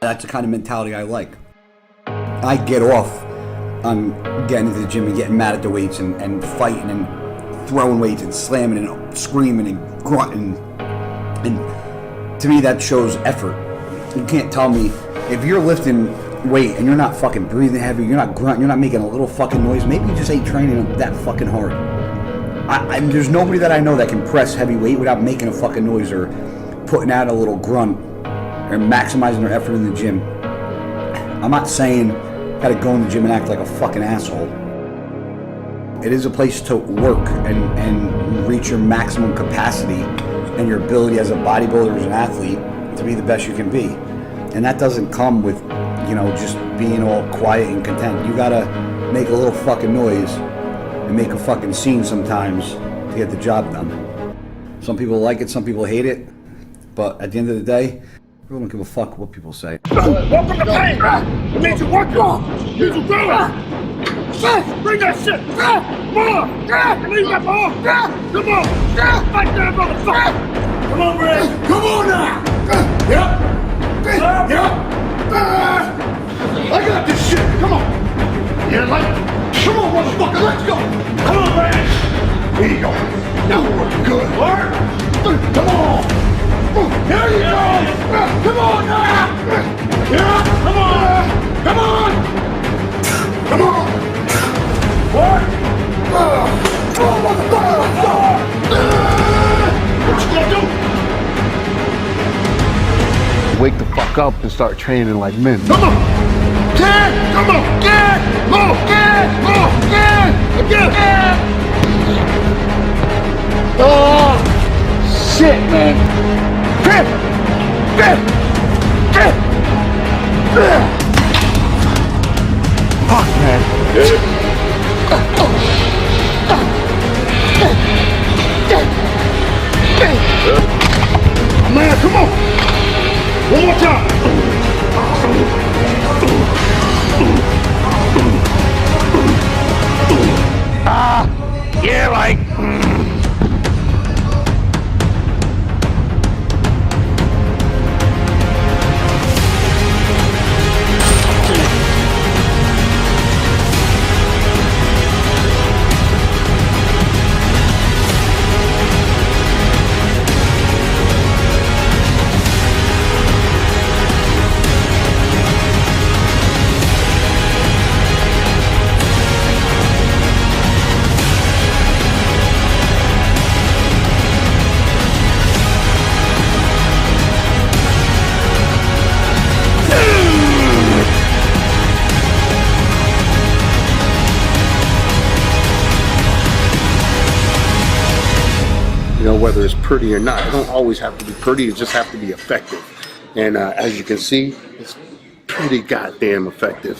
That's the kind of mentality I like. I get off on getting into the gym and getting mad at the weights and fighting and throwing weights and slamming and screaming and grunting. And to me, that shows effort. You can't tell me, if you're lifting weight and you're not fucking breathing heavy, you're not grunting, you're not making a little fucking noise, maybe you just ain't training that fucking hard. There's nobody that I know that can press heavy weight without making a fucking noise or putting out a little grunt or maximizing their effort in the gym. I'm not saying gotta go in the gym and act like a fucking asshole. It is a place to work and reach your maximum capacity and your ability as a bodybuilder, as an athlete, to be the best you can be. And that doesn't come with, you know, just being all quiet and content. You gotta make a little fucking noise and make a fucking scene sometimes to get the job done. Some people like it, some people hate it, but at the end of the day, I don't give a fuck what people say. Welcome to pain! It means you work on! It means you do it! Bring that shit! More! Leave that ball! Come on! Fight that motherfucker! Come on, Ray! Come on now! Yep! I got this shit! Come on! Yeah, like, come on, motherfucker! Let's go! Come on, Ray! Here you go! Now we're working good! Work! Come on! Here you go! Come on now! Yeah! Come on! Come on! Come on! What? Come on, motherfucker! Let's go! What you gonna do? Wake the fuck up and start training like men. Come on! Get! Come on! Get! More! Get! More! Get! Get! Oh! Shit, man! Get! Get! Get! Fuck, man! Man, come on! One more time! Yeah, like... You know, whether it's pretty or not, it don't always have to be pretty, it just have to be effective. And as you can see, it's pretty goddamn effective.